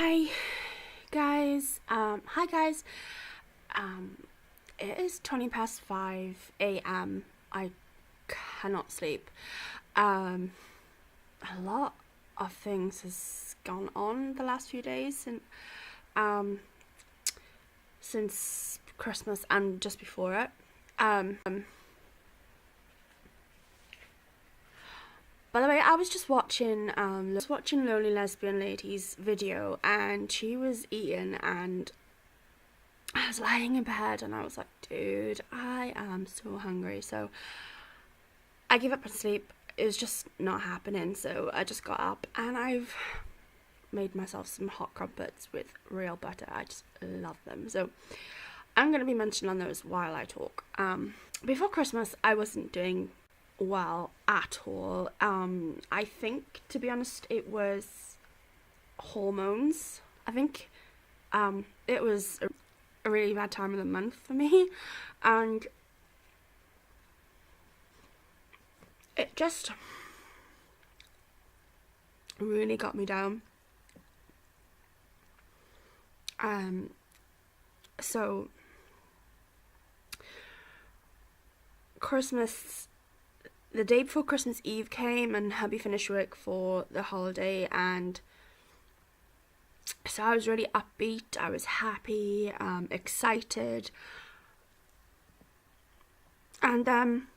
Hi guys. It is 5:20 a.m. I cannot sleep. A lot of things has gone on the last few days since Christmas and just before it. By the way, I was just watching Lonely Lesbian Lady's video, and she was eating, and I was lying in bed, and I was like, dude, I am so hungry. So I gave up on sleep. It was just not happening. So I just got up, and I've made myself some hot crumpets with real butter. I just love them. So I'm going to be mentioning on those while I talk. Before Christmas, I wasn't doing well at all. I think, to be honest, it was hormones. I think it was a really bad time of the month for me, and it just really got me down. So the day before Christmas Eve came, and hubby finished work for the holiday, and so I was really upbeat, I was happy, excited, and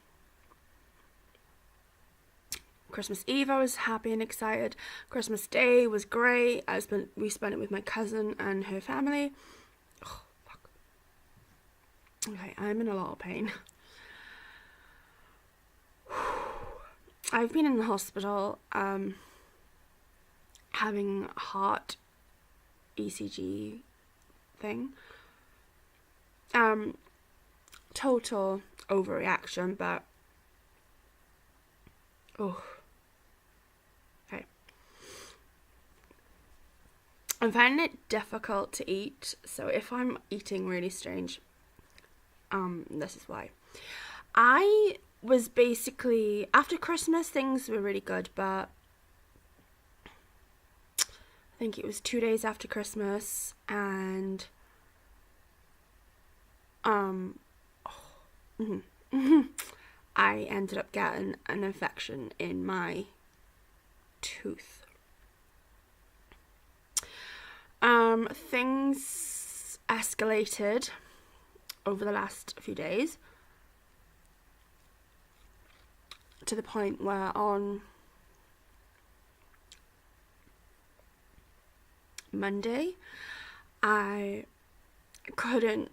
Christmas Eve I was happy and excited. Christmas Day was great. We spent it with my cousin and her family. Oh, fuck. Okay, I'm in a lot of pain. I've been in the hospital having heart ECG thing. Total overreaction, but okay. I'm finding it difficult to eat, so if I'm eating really strange, this is why. I was basically, after Christmas, things were really good, but I think it was 2 days after Christmas, and I ended up getting an infection in my tooth. Things escalated over the last few days, to the point where on Monday I couldn't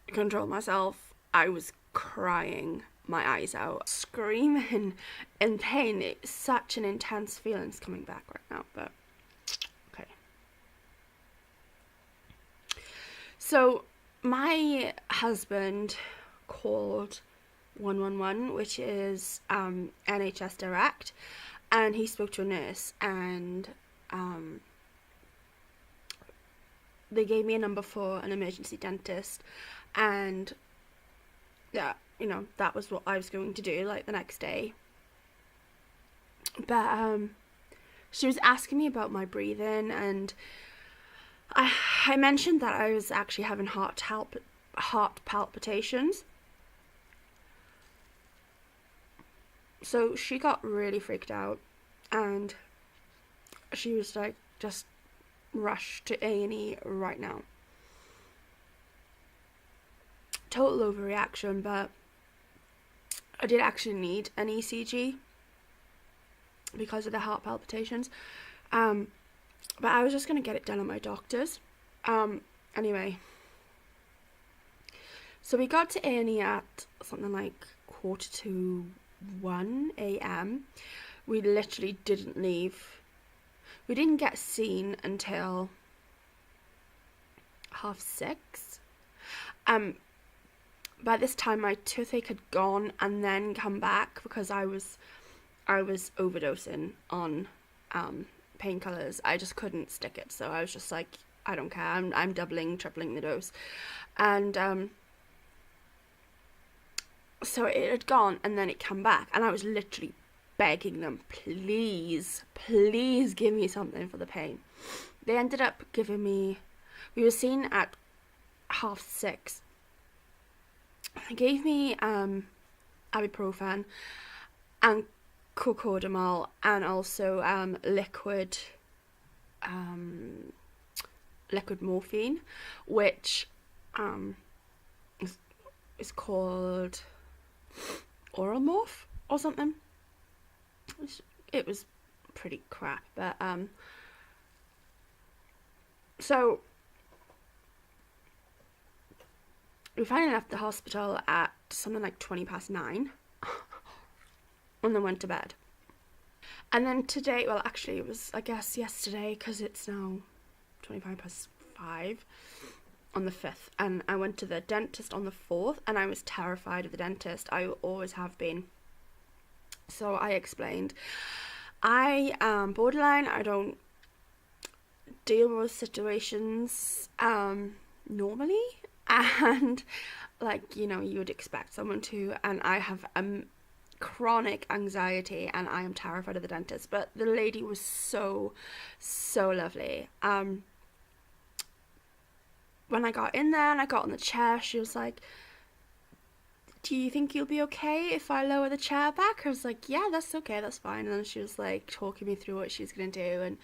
control myself. I was crying my eyes out, screaming in pain. It's such an intense feeling's coming back right now, but okay. So my husband called 111, which is NHS Direct, and he spoke to a nurse, and they gave me a number for an emergency dentist, and yeah, that was what I was going to do, like, the next day. But she was asking me about my breathing, and I mentioned that I was actually having heart palpitations. So she got really freaked out, and she was like, just rush to A&E right now. Total overreaction, but I did actually need an ECG because of the heart palpitations. But I was just going to get it done at my doctor's. Anyway, so we got to A&E at something like 1:45 a.m. We literally didn't leave. We didn't get seen until 6:30. By this time my toothache had gone and then come back, because I was overdosing on painkillers. I just couldn't stick it, so I was just like, I don't care, I'm doubling, tripling the dose. And so it had gone, and then it came back, and I was literally begging them, please give me something for the pain. they ended up giving me, we were seen at 6:30. They gave me ibuprofen and cocodamol, and also liquid morphine, which is called oral morph or something. It was pretty crap, but so we finally left the hospital at something like 9:20 and then went to bed. And then today, well, actually it was, I guess, yesterday, because it's now 5:25 on the 5th, and I went to the dentist on the 4th, and I was terrified of the dentist. I always have been. So I explained, I am borderline. I don't deal with situations normally, and like, you know, you would expect someone to, and I have chronic anxiety, and I am terrified of the dentist. But the lady was so lovely. When I got in there and I got on the chair, she was like, do you think you'll be okay if I lower the chair back? I was like, yeah, that's okay, that's fine. And then she was like talking me through what she's gonna do, and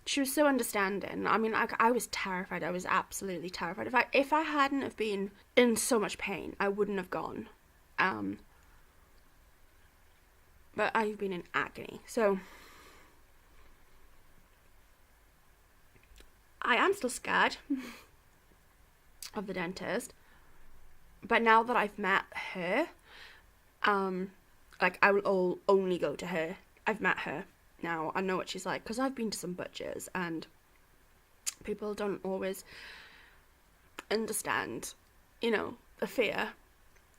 she was so understanding. I mean, I was terrified. I was absolutely terrified. If I hadn't have been in so much pain, I wouldn't have gone. But I've been in agony. So I am still scared of the dentist. But now that I've met her, like, I will only go to her. I've met her now. I know what she's like, because I've been to some butchers, and people don't always understand, you know, the fear.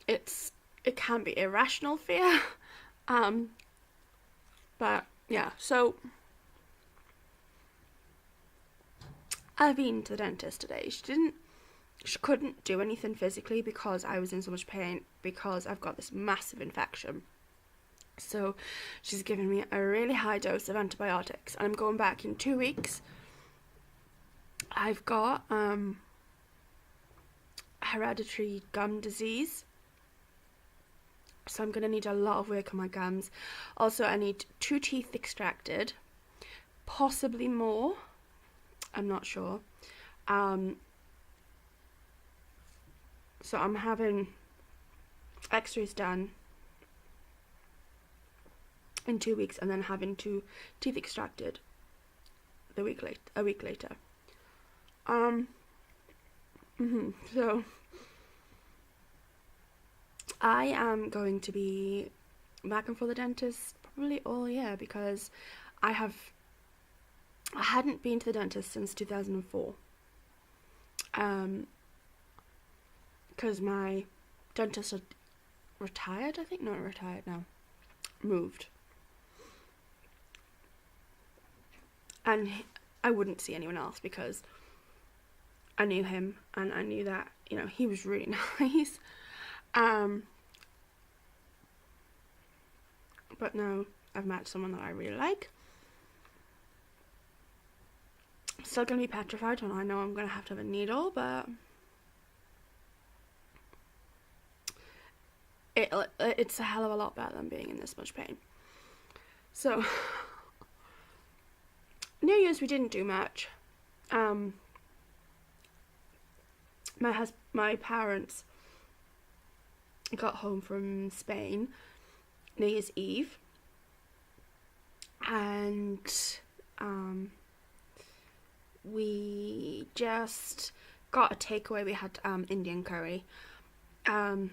It can be irrational fear. But yeah, so I've been to the dentist today. She couldn't do anything physically because I was in so much pain, because I've got this massive infection. So she's given me a really high dose of antibiotics, and I'm going back in 2 weeks. I've got hereditary gum disease, so I'm going to need a lot of work on my gums. Also, I need 2 teeth extracted, possibly more, I'm not sure. So I'm having x-rays done in 2 weeks, and then having 2 teeth extracted a week later. So I am going to be back and forth the dentist probably all year, because I hadn't been to the dentist since 2004. Because my dentist had retired, I think. Not retired now. Moved. And I wouldn't see anyone else, because I knew him, and I knew that, you know, he was really nice. But now I've met someone that I really like. I'm still going to be petrified, and I know I'm going to have a needle, but it's a hell of a lot better than being in this much pain. So New Year's we didn't do much. My parents got home from Spain New Year's Eve, and we just got a takeaway. We had Indian curry, and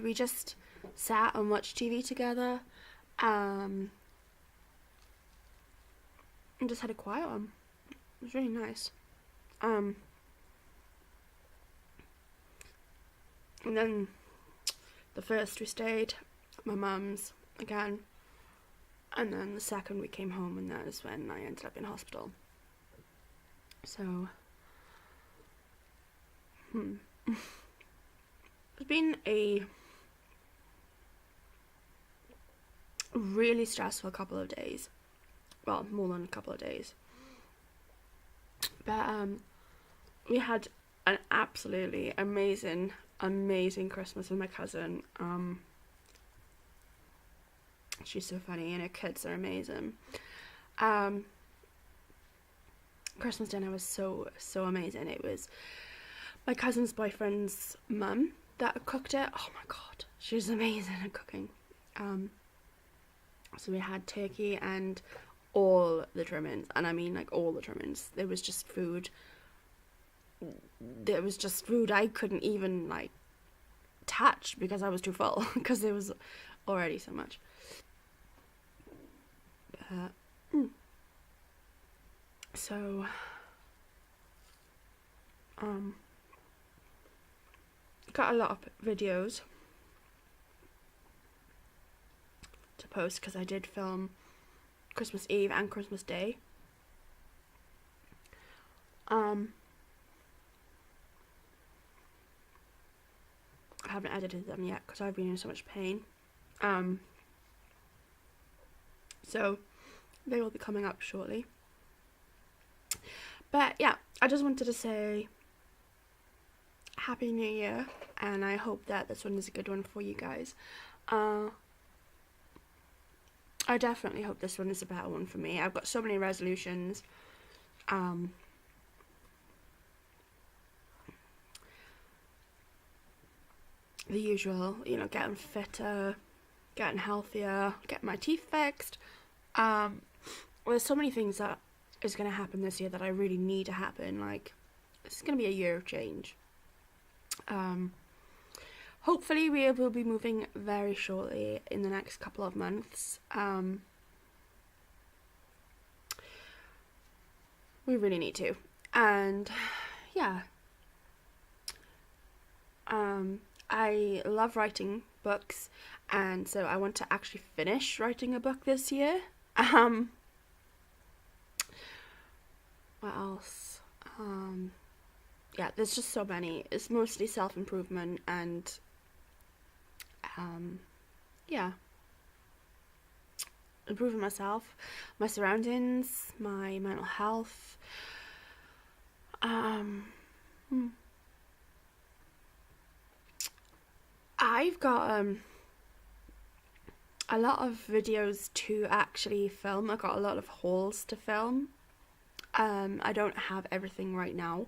we just sat and watched TV together, and just had a quiet one. It was really nice. And then the first we stayed at my mum's again, and then the second we came home, and that is when I ended up in hospital. So it's been a really stressful couple of days, well, more than a couple of days. But we had an absolutely amazing Christmas with my cousin. She's so funny and her kids are amazing. Christmas dinner was so amazing. It was my cousin's boyfriend's mum that cooked it. Oh my god, she was amazing at cooking. So we had turkey and all the trimmings, and I mean like all the trimmings. There was just food I couldn't even like touch because I was too full because there was already so much. So got a lot of videos to post because I did film Christmas Eve and Christmas Day. I haven't edited them yet because I've been in so much pain. So they will be coming up shortly. But yeah, I just wanted to say Happy New Year, and I hope that this one is a good one for you guys. I definitely hope this one is a better one for me. I've got so many resolutions. The usual, you know, getting fitter, getting healthier, getting my teeth fixed. Well, there's so many things that is going to happen this year that I really need to happen. Like, it's going to be a year of change. Hopefully we will be moving very shortly in the next couple of months. We really need to. And yeah. I love writing books, and so I want to actually finish writing a book this year. What else? Yeah, there's just so many. It's mostly self-improvement and yeah, improving myself, my surroundings, my mental health. I've got a lot of videos to actually film. I've got a lot of hauls to film. I don't have everything right now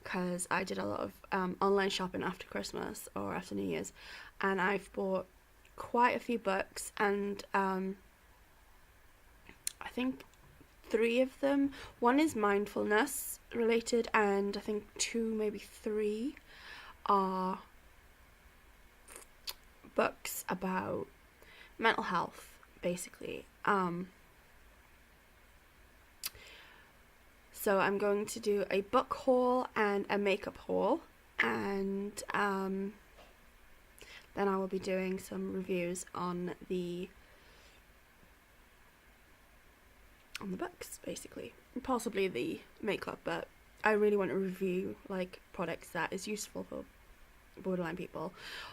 because I did a lot of online shopping after Christmas or after New Year's, and I've bought quite a few books, and I think 3 of them, one is mindfulness related, and I think 2, maybe 3 are books about mental health, basically. So I'm going to do a book haul and a makeup haul, and then I will be doing some reviews on the books, basically, and possibly the makeup, but I really want to review like products that is useful for borderline people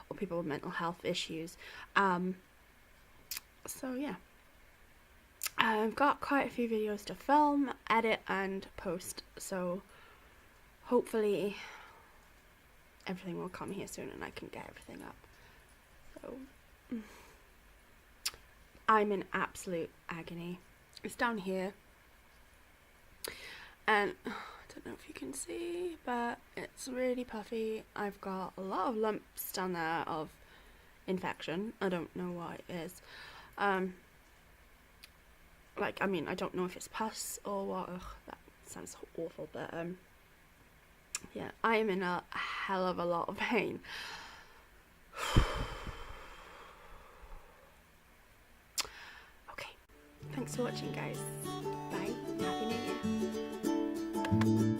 or people with mental health issues. So yeah, I've got quite a few videos to film, edit and post, so hopefully everything will come here soon and I can get everything up. So I'm in absolute agony. It's down here, and I don't know if you can see, but it's really puffy. I've got a lot of lumps down there of infection. I don't know what it is. Like, I mean, I don't know if it's pus or what. Ugh, that sounds awful, but yeah, I am in a hell of a lot of pain. Okay, thanks for watching, guys. Bye. Happy New Year.